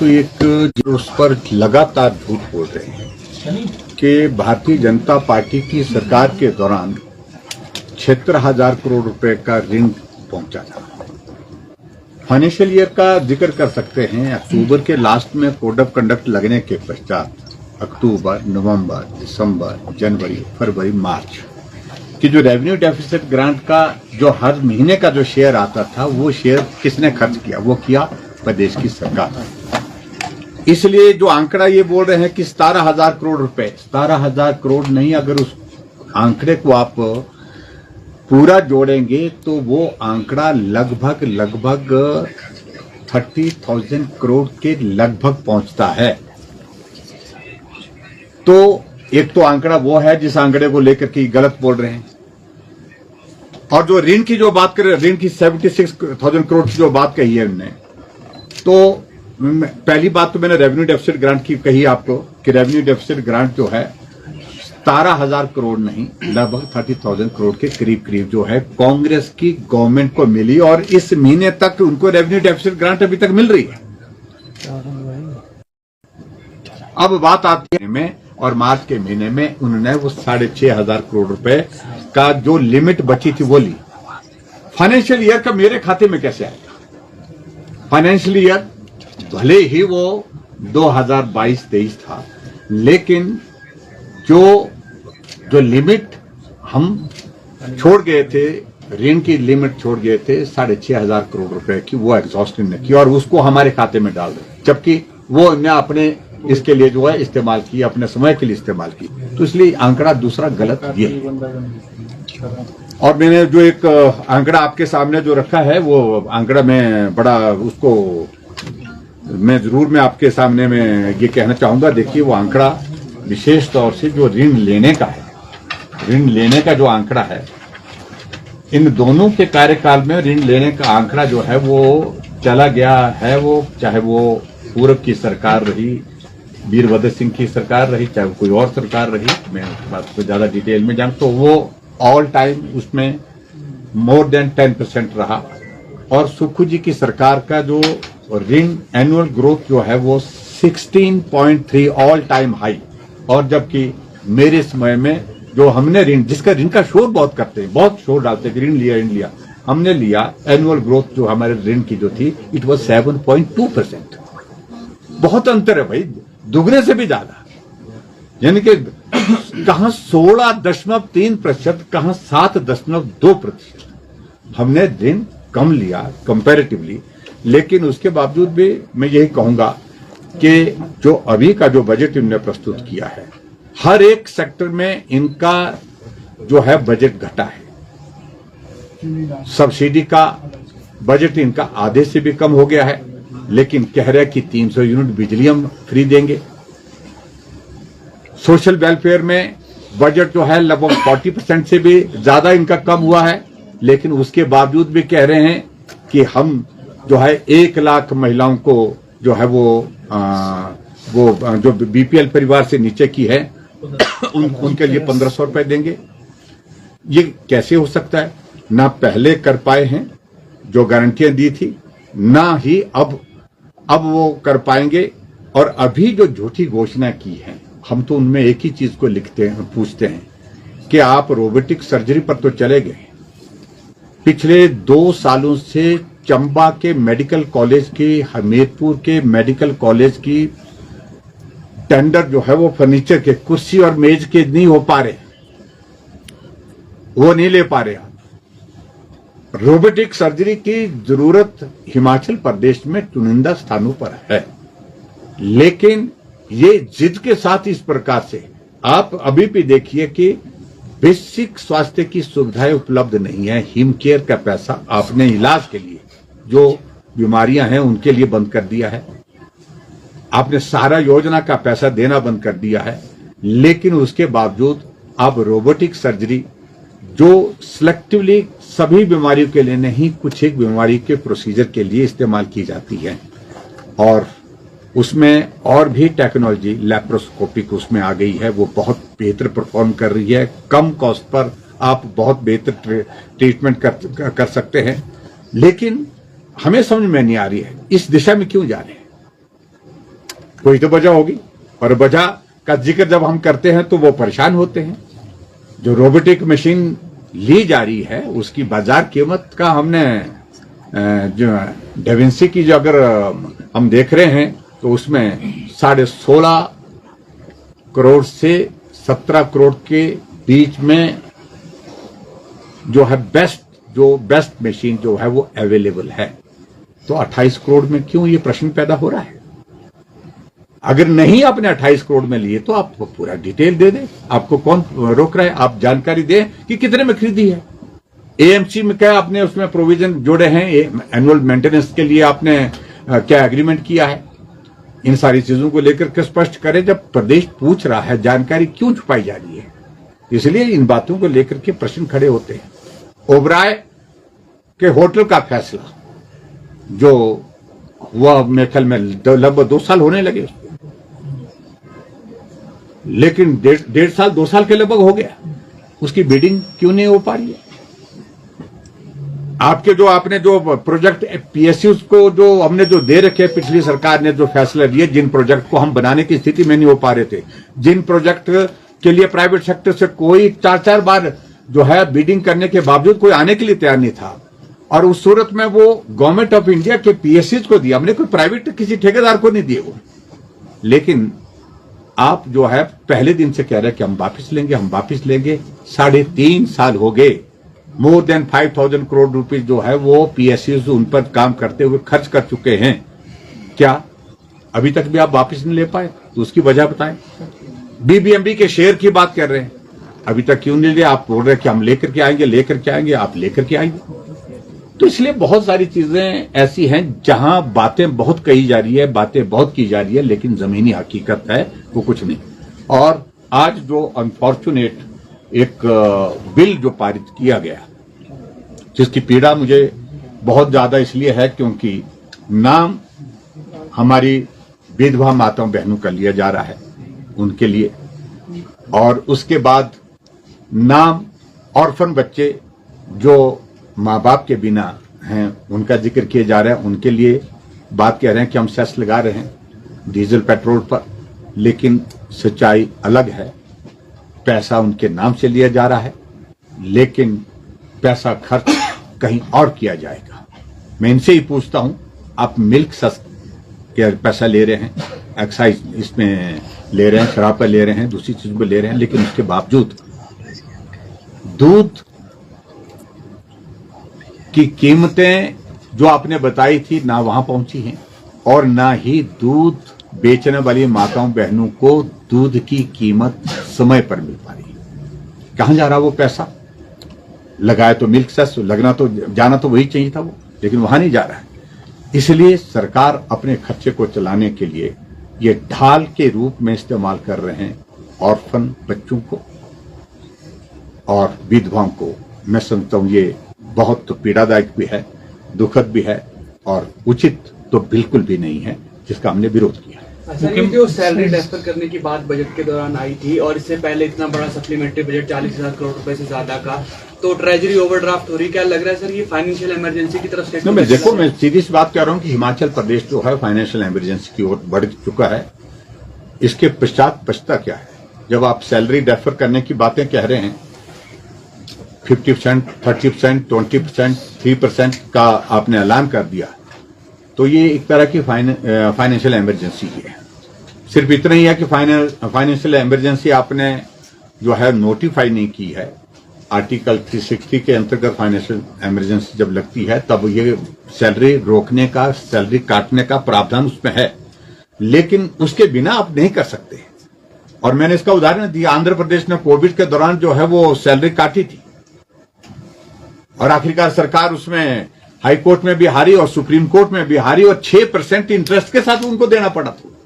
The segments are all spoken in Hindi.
तो एक जो उस पर लगातार झूठ बोल रहे हैं कि भारतीय जनता पार्टी की सरकार के दौरान 76,000 करोड़ रुपए का ऋण पहुंचा था। फाइनेंशियल ईयर का जिक्र कर सकते हैं। अक्टूबर के लास्ट में कोड ऑफ कंडक्ट लगने के पश्चात अक्टूबर, नवंबर, दिसंबर, जनवरी, फरवरी, मार्च कि जो रेवेन्यू डेफिसिट ग्रांट का जो हर महीने का जो शेयर आता था, वो शेयर किसने खर्च किया? वो किया प्रदेश की सरकार। इसलिए जो आंकड़ा ये बोल रहे हैं कि 17,000 करोड़ रुपए, 17,000 करोड़ नहीं, अगर उस आंकड़े को आप पूरा जोड़ेंगे तो वो आंकड़ा लगभग 30,000 करोड़ के लगभग पहुंचता है। तो एक तो आंकड़ा वो है जिस आंकड़े को लेकर के गलत बोल रहे हैं, और जो ऋण की जो बात कर रहे हैं, ऋण की 76,000 करोड़ की जो बात कही है उन्होंने, तो पहली बात तो मैंने रेवेन्यू डेफिसिट ग्रांट की कही आपको कि रेवेन्यू डेफिसिट ग्रांट जो है 17,000 करोड़ नहीं, लगभग 30,000 करोड़ के करीब करीब जो है कांग्रेस की गवर्नमेंट को मिली, और इस महीने तक उनको रेवेन्यू डेफिसिट ग्रांट अभी तक मिल रही है। अब बात आती है में, और मार्च के महीने में उन्होंने वो 6,500 करोड़ रुपए का जो लिमिट बची थी वो ली। फाइनेंशियल ईयर का मेरे खाते में कैसे आएगा? फाइनेंशियल ईयर भले ही वो 2022-23 था, लेकिन जो लिमिट हम छोड़ गए थे, ऋण की लिमिट छोड़ गए थे 6,500 करोड़ रुपए की, वो एग्जॉस्ट ने की और उसको हमारे खाते में डाल दिया, जबकि वो ने अपने इसके लिए जो है इस्तेमाल की, अपने समय के लिए इस्तेमाल की। तो इसलिए आंकड़ा दूसरा गलत ये। और मैंने जो एक आंकड़ा आपके सामने जो रखा है, वो आंकड़ा मैं बड़ा उसको मैं आपके सामने में ये कहना चाहूंगा। देखिए, वो आंकड़ा विशेष तौर से जो ऋण लेने का है, ऋण लेने का जो आंकड़ा है, इन दोनों के कार्यकाल में ऋण लेने का आंकड़ा जो है वो चला गया है। वो चाहे वो पूर्व की सरकार रही, वीरभद्र सिंह की सरकार रही, चाहे कोई और सरकार रही, मैं उस बात को ज्यादा डिटेल में जानता, तो वो ऑल टाइम उसमें मोर देन 10% रहा। और सुक्खू जी की सरकार का जो ऋण एनुअल ग्रोथ जो है वो 16.3 ऑल टाइम हाई। और जबकि मेरे समय में जो हमने ऋण, जिसका ऋण का शोर बहुत करते हैं, बहुत शोर डालते हैं कि ऋण लिया, हमने लिया एनुअल ग्रोथ जो हमारे ऋण की जो थी, इट वाज 7.2%। बहुत अंतर है भाई, दुगने से भी ज्यादा। यानी कि कहां 16.3%, कहां 7.2%। हमने ऋण कम लिया कंपैरेटिवली, लेकिन उसके बावजूद भी मैं यही कहूंगा कि जो अभी का जो बजट इन्होंने प्रस्तुत किया है, हर एक सेक्टर में इनका जो है बजट घटा है। सब्सिडी का बजट इनका आधे से भी कम हो गया है, लेकिन कह रहे हैं कि 300 यूनिट बिजली हम फ्री देंगे। सोशल वेलफेयर में बजट जो है लगभग 40% से भी ज्यादा इनका कम हुआ है, लेकिन उसके बावजूद भी कह रहे हैं कि हम जो है 1 लाख महिलाओं को जो है वो जो बीपीएल परिवार से नीचे की है उनके लिए 1,500 रुपए देंगे। ये कैसे हो सकता है? ना पहले कर पाए हैं जो गारंटियां दी थी, ना ही अब वो कर पाएंगे। और अभी जो झूठी घोषणा की है, हम तो उनमें एक ही चीज को लिखते हैं, पूछते हैं कि आप रोबोटिक सर्जरी पर तो चले गए। पिछले 2 सालों से चंबा के मेडिकल कॉलेज की, हमीरपुर के मेडिकल कॉलेज की टेंडर जो है वो फर्नीचर के, कुर्सी और मेज के नहीं हो पा रहे, वो नहीं ले पा रहे। रोबोटिक सर्जरी की जरूरत हिमाचल प्रदेश में चुनिंदा स्थानों पर है, लेकिन ये जिद के साथ इस प्रकार से आप अभी भी देखिए कि बेसिक स्वास्थ्य की सुविधाएं उपलब्ध नहीं है। हिम केयर का पैसा आपने इलाज के लिए, जो बीमारियां हैं उनके लिए बंद कर दिया है। आपने सारा योजना का पैसा देना बंद कर दिया है, लेकिन उसके बावजूद आप रोबोटिक सर्जरी जो सिलेक्टिवली सभी बीमारियों के लिए नहीं, कुछ एक बीमारी के प्रोसीजर के लिए इस्तेमाल की जाती है, और उसमें और भी टेक्नोलॉजी लैप्रोस्कोपिक उसमें आ गई है, वो बहुत बेहतर परफॉर्म कर रही है। कम कॉस्ट पर आप बहुत बेहतर ट्रीटमेंट कर सकते हैं, लेकिन हमें समझ में नहीं आ रही है इस दिशा में क्यों जा रहे हैं। कोई तो वजह होगी, और वजह का जिक्र जब हम करते हैं तो वो परेशान होते हैं। जो रोबोटिक मशीन ली जा रही है उसकी बाजार कीमत का हमने जो डेविंसी की जो अगर हम देख रहे हैं तो उसमें 16.5 करोड़ से 17 करोड़ के बीच में जो है बेस्ट मशीन जो है वो अवेलेबल है। तो 28 करोड़ में क्यों ये प्रश्न पैदा हो रहा है? अगर नहीं आपने 28 करोड़ में लिए तो आप पूरा डिटेल दे दें, आपको कौन रोक रहा है? आप जानकारी दें कि कितने में खरीदी है। एएमसी में क्या आपने उसमें प्रोविजन जोड़े हैं, एनुअल मेंटेनेंस के लिए आपने क्या एग्रीमेंट किया है? इन सारी चीजों को लेकर के स्पष्ट करें। जब प्रदेश पूछ रहा है जानकारी क्यों छुपाई जा रही है, इसलिए इन बातों को लेकर के प्रश्न खड़े होते हैं। ओबराय के होटल का फैसला जो हुआ मेरे ख्याल में लगभग 2 साल होने लगे, लेकिन 1.5 साल 2 साल के लगभग हो गया, उसकी बिडिंग क्यों नहीं हो पा रही है? आपके जो आपने जो प्रोजेक्ट पीएसयू को जो हमने जो दे रखे, पिछली सरकार ने जो फैसला लिए, जिन प्रोजेक्ट को हम बनाने की स्थिति में नहीं हो पा रहे थे, जिन प्रोजेक्ट के लिए प्राइवेट सेक्टर से कोई 4 बार जो है बिडिंग करने के बावजूद कोई आने के लिए तैयार नहीं था, और उस सूरत में वो गवर्नमेंट ऑफ इंडिया के पीएसयूज को दिया, हमने कोई प्राइवेट किसी ठेकेदार को नहीं दिए वो। लेकिन आप जो है पहले दिन से कह रहे हैं कि हम वापिस लेंगे, हम वापिस लेंगे। 3.5 साल हो गए, मोर देन 5,000 करोड़ रुपीज जो है वो पीएसयूज उन पर काम करते हुए खर्च कर चुके हैं। क्या अभी तक भी आप वापिस नहीं ले पाए? तो उसकी वजह बताएं। बीबीएमबी के शेयर की बात कर रहे हैं, अभी तक क्यों नहीं लिए? आप बोल रहे हैं कि हम लेकर के आएंगे, आप लेकर के आएंगे। तो इसलिए बहुत सारी चीजें ऐसी हैं जहां बातें बहुत कही जा रही है, बातें बहुत की जा रही है, लेकिन जमीनी हकीकत है वो कुछ नहीं। और आज जो अनफॉर्चुनेट एक बिल जो पारित किया गया, जिसकी पीड़ा मुझे बहुत ज्यादा इसलिए है क्योंकि नाम हमारी विधवा माताओं बहनों का लिया जा रहा है उनके लिए, और उसके बाद नाम ऑर्फन बच्चे जो माँ बाप के बिना हैं उनका जिक्र किए जा रहे हैं, उनके लिए बात कह रहे हैं कि हम सेस लगा रहे हैं डीजल पेट्रोल पर, लेकिन सच्चाई अलग है। पैसा उनके नाम से लिया जा रहा है, लेकिन पैसा खर्च कहीं और किया जाएगा। मैं इनसे ही पूछता हूं, आप मिल्क सेस के पैसा ले रहे हैं, एक्साइज इसमें ले रहे हैं, शराब पर ले रहे हैं, दूसरी चीज पर ले रहे हैं, लेकिन उसके बावजूद दूध की कीमतें जो आपने बताई थी ना वहां पहुंची हैं, और ना ही दूध बेचने वाली माताओं बहनों को दूध की कीमत समय पर मिल पा रही है। कहां जा रहा वो पैसा? लगाया तो मिल्क सेस, लगना तो जाना तो वही चाहिए था वो, लेकिन वहां नहीं जा रहा है। इसलिए सरकार अपने खर्चे को चलाने के लिए ये ढाल के रूप में इस्तेमाल कर रहे हैं ऑर्फन बच्चों को और विधवाओं को। मैं समझता हूं ये बहुत तो पीड़ादायक भी है, दुखद भी है, और उचित तो बिल्कुल भी नहीं है, जिसका हमने विरोध किया। सर, ये जो सैलरी डेफर करने की बात बजट के दौरान आई थी, और इससे पहले इतना बड़ा सप्लीमेंट्री बजट 40,000 करोड़ रुपए से ज्यादा का, तो ट्रेजरी ओवरड्राफ्ट हो रही, क्या लग रहा है सर ये फाइनेंशियल इमरजेंसी की तरफ से? मैं देखो, मैं सीधी सी बात कह रहा हूं कि हिमाचल प्रदेश जो है फाइनेंशियल इमरजेंसी की ओर बढ़ चुका है। इसके पश्चात बचता क्या है? जब आप सैलरी डेफर करने की बातें कह रहे हैं, 50%, 30%, 20%, 3% का आपने ऐलान कर दिया, तो ये एक तरह की फाइनेंशियल इमरजेंसी है। सिर्फ इतना ही है कि फाइनेंशियल इमरजेंसी आपने जो है नोटिफाई नहीं की है। आर्टिकल 360 के अंतर्गत फाइनेंशियल इमरजेंसी जब लगती है तब ये सैलरी रोकने का, सैलरी काटने का प्रावधान उसमें है, लेकिन उसके बिना आप नहीं कर सकते। और मैंने इसका उदाहरण दिया, आंध्र प्रदेश ने कोविड के दौरान जो है वो सैलरी काटी थी, और आखिरकार सरकार उसमें हाई कोर्ट में भी हारी और सुप्रीम कोर्ट में भी हारी, और 6% इंटरेस्ट के साथ उनको देना पड़ा था।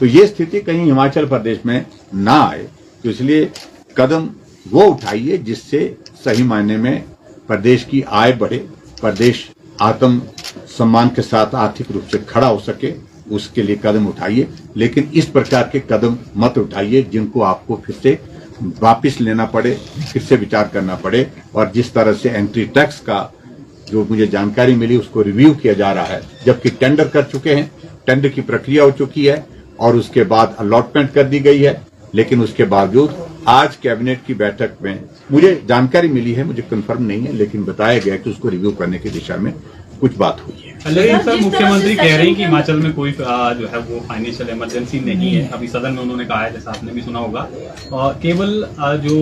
तो ये स्थिति कहीं हिमाचल प्रदेश में ना आए, तो इसलिए कदम वो उठाइए जिससे सही मायने में प्रदेश की आय बढ़े, प्रदेश आत्म सम्मान के साथ आर्थिक रूप से खड़ा हो सके, उसके लिए कदम उठाइए। लेकिन इस प्रकार के कदम मत उठाइए जिनको आपको फिर से वापिस लेना पड़े, फिर से विचार करना पड़े। और जिस तरह से एंट्री टैक्स का जो मुझे जानकारी मिली उसको रिव्यू किया जा रहा है, जबकि टेंडर कर चुके हैं, टेंडर की प्रक्रिया हो चुकी है और उसके बाद अलॉटमेंट कर दी गई है। लेकिन उसके बावजूद आज कैबिनेट की बैठक में मुझे जानकारी मिली है, मुझे कंफर्म नहीं है, लेकिन बताया गया कि उसको रिव्यू करने की दिशा में कुछ बात हुई है। लेकिन सर मुख्यमंत्री कह रहे हैं कि हिमाचल में कोई जो है वो फाइनेंशियल इमरजेंसी नहीं है। अभी सदन में उन्होंने कहा है, जैसा आपने भी सुना होगा, केवल जो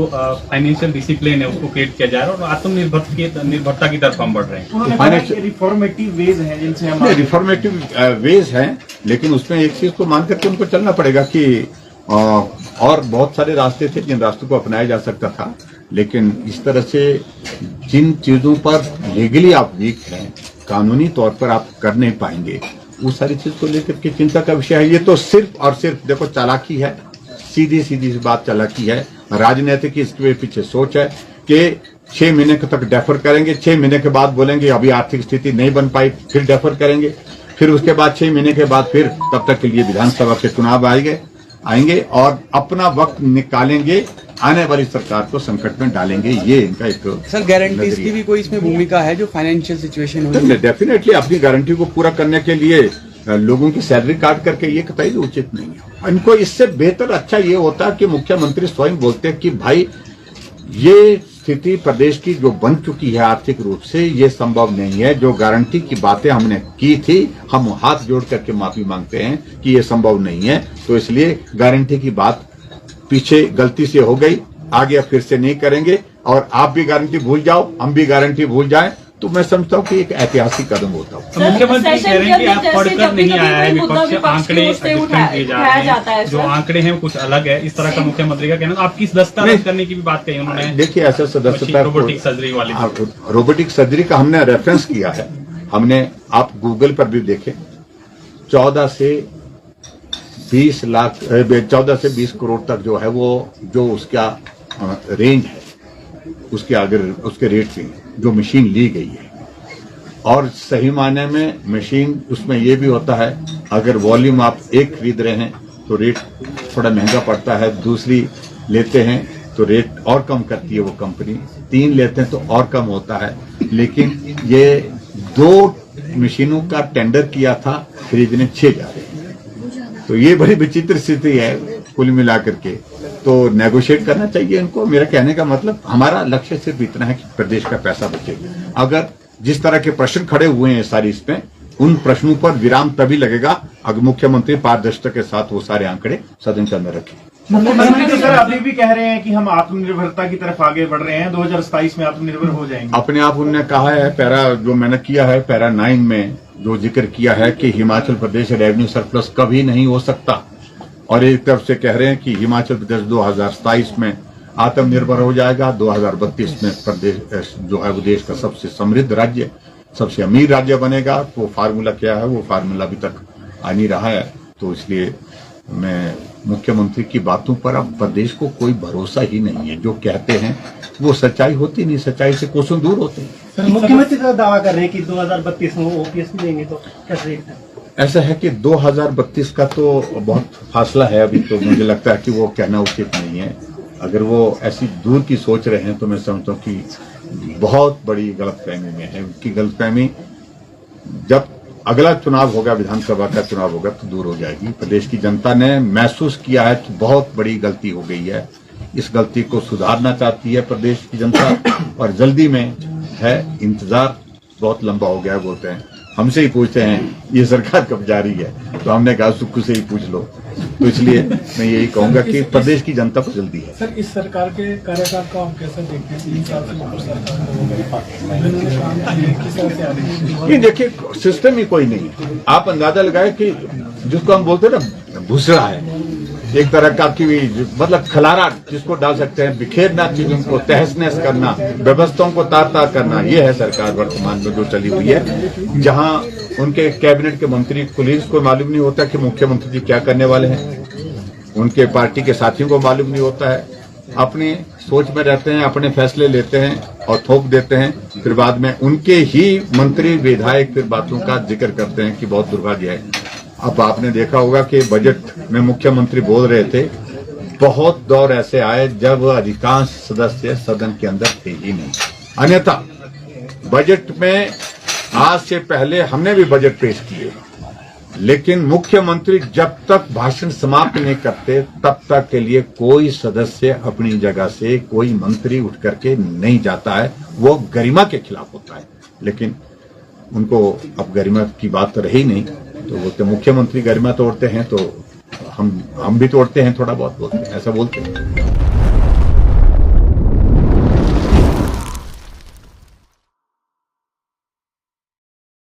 फाइनेंशियल डिसिप्लिन है उसको क्रिएट किया जा रहा है और आत्मनिर्भरता की तरफ हम बढ़ रहे हैं। रिफॉर्मेटिव वेज हैं जिनसे हम रिफॉर्मेटिव वेज हैं, लेकिन उसमें एक चीज को मान करके उनको चलना पड़ेगा कि और बहुत सारे रास्ते थे जिन रास्तों को अपनाया जा सकता था, लेकिन इस तरह से जिन चीजों पर लीगली आप वीक हैं, कानूनी तौर पर आप कर नहीं पाएंगे, उस सारी चीज को लेकर के चिंता का विषय है। ये तो सिर्फ और सिर्फ देखो चालाकी है, सीधी सीधी सी बात चालाकी है, राजनीतिक इसके पीछे सोच है कि 6 महीने तक डेफर करेंगे, 6 महीने के बाद बोलेंगे अभी आर्थिक स्थिति नहीं बन पाई, फिर डेफर करेंगे, फिर उसके बाद 6 महीने के बाद फिर तब तक के लिए विधानसभा के चुनाव आएंगे और अपना वक्त निकालेंगे, आने वाली सरकार को संकट में डालेंगे। ये इनका एक सर गारंटीज की भी कोई इसमें भूमिका है जो फाइनेंशियल सिचुएशन हो? डेफिनेटली अपनी गारंटी को पूरा करने के लिए लोगों की सैलरी काट करके ये कतई भी उचित नहीं है। इनको इससे बेहतर अच्छा ये होता कि मुख्यमंत्री स्वयं बोलते कि भाई ये स्थिति प्रदेश की जो बन चुकी है आर्थिक रूप से, ये संभव नहीं है। जो गारंटी की बातें हमने की थी, हम हाथ जोड़ करके माफी मांगते हैं कि ये संभव नहीं है, तो इसलिए गारंटी की बात पीछे गलती से हो गई, आगे फिर से नहीं करेंगे और आप भी गारंटी भूल जाओ, हम भी गारंटी भूल जाएं, तो मैं समझता हूँ कि एक ऐतिहासिक कदम होता है। मुख्यमंत्री कह रहे हैं कि आप पढ़कर नहीं आया है, विपक्ष आंकड़े दिए जा रहे हैं, जो आंकड़े हैं कुछ अलग है, इस तरह का मुख्यमंत्री का कहना। आप किस दस्तावेज करने की भी बात कही उन्होंने? देखिए ऐसा सदस्यता रोबोटिक सर्जरी वाली, रोबोटिक सर्जरी का हमने रेफरेंस किया है, हमने आप गूगल पर भी देखें, 14 से 20 करोड़ तक जो है वो जो उसका रेंज है, उसके आगे उसके रेट से जो मशीन ली गई है। और सही मायने में मशीन उसमें ये भी होता है, अगर वॉल्यूम आप एक खरीद रहे हैं तो रेट थोड़ा महंगा पड़ता है, दूसरी लेते हैं तो रेट और कम करती है वो कंपनी, 3 लेते हैं तो और कम होता है। लेकिन ये 2 मशीनों का टेंडर किया था, खरीदने 6 जा रहे हैं, तो ये बड़ी विचित्र स्थिति है कुल मिलाकर के। तो नेगोशिएट करना चाहिए इनको। मेरा कहने का मतलब हमारा लक्ष्य सिर्फ इतना है कि प्रदेश का पैसा बचे। अगर जिस तरह के प्रश्न खड़े हुए हैं सारी इसमें, उन प्रश्नों पर विराम तभी लगेगा अगर मुख्यमंत्री पारदर्शिता के साथ वो सारे आंकड़े सदन के अंदर रखें। मुख्यमंत्री तो सर अभी भी कह रहे हैं कि हम आत्मनिर्भरता की तरफ आगे बढ़ रहे हैं, 2027 में आत्मनिर्भर हो जाएंगे। अपने आप उन्होंने कहा है, पैरा जो मैंने किया है, पैरा 9 में जो जिक्र किया है कि हिमाचल प्रदेश रेवेन्यू सरप्लस कभी नहीं हो सकता, और एक तरफ से कह रहे हैं कि हिमाचल प्रदेश 2027 में आत्मनिर्भर हो जाएगा, 2032 में प्रदेश जो है वो देश का सबसे समृद्ध राज्य, सबसे अमीर राज्य बनेगा। वो फार्मूला क्या है, वो फार्मूला अभी तक आ नहीं रहा है। तो इसलिए मैं मुख्यमंत्री की बातों पर अब प्रदेश को कोई भरोसा ही नहीं है। जो कहते हैं वो सच्चाई होती नहीं, सच्चाई से कोसों दूर होते हैं। सर मुख्यमंत्री तो दावा कर रहे हैं कि 2032 में वो ओपीएस देंगे, तो कैसे? ऐसा है कि 2032 का तो बहुत फासला है अभी, तो मुझे लगता है कि वो कहना उचित नहीं है। अगर वो ऐसी दूर की सोच रहे हैं तो मैं समझता हूँ कि बहुत बड़ी गलतफहमी में है। उनकी गलतफहमी जब अगला चुनाव होगा, विधानसभा का चुनाव होगा, तो दूर हो जाएगी। प्रदेश की जनता ने महसूस किया है कि बहुत बड़ी गलती हो गई है, इस गलती को सुधारना चाहती है प्रदेश की जनता, और जल्दी में है। इंतजार बहुत लंबा हो गया, बोलते हैं हमसे ही पूछते हैं ये सरकार कब जारी है, तो हमने कहा सुक्कू से ही पूछ लो। तो इसलिए मैं यही कहूंगा कि प्रदेश की जनता को जल्दी है। सर इस सरकार के कार्यकाल को हम कैसे देखते हैं? 3 साल से ऊपर सरकार किस तरह से आ रही है? ये देखिए सिस्टम ही कोई नहीं है। आप अंदाजा लगाए कि जिसको हम बोलते हैं ना भूसड़ा है, एक तरह का की मतलब खलारा जिसको डाल सकते हैं, बिखेरना चीजों को, तहस नहस करना, व्यवस्थाओं को तार तार करना, ये है सरकार वर्तमान में जो चली हुई है। जहां उनके कैबिनेट के मंत्री पुलिस को मालूम नहीं होता कि मुख्यमंत्री जी क्या करने वाले हैं, उनके पार्टी के साथियों को मालूम नहीं होता है, अपनी सोच में रहते हैं, अपने फैसले लेते हैं और थोप देते हैं। फिर बाद में उनके ही मंत्री विधायक फिर बातों का जिक्र करते हैं कि बहुत दुर्भाग्य है। अब आपने देखा होगा कि बजट में मुख्यमंत्री बोल रहे थे, बहुत दौर ऐसे आए जब अधिकांश सदस्य सदन के अंदर थे ही नहीं। अन्यथा बजट में आज से पहले हमने भी बजट पेश किए, लेकिन मुख्यमंत्री जब तक भाषण समाप्त नहीं करते तब तक के लिए कोई सदस्य अपनी जगह से, कोई मंत्री उठ करके नहीं जाता है। वो गरिमा के खिलाफ होता है, लेकिन उनको अब गरिमा की बात तो रही नहीं, तो बोलते मुख्यमंत्री गरिमा तोड़ते हैं तो हम भी तोड़ते हैं, थोड़ा बहुत बोलते हैं, ऐसा बोलते हैं।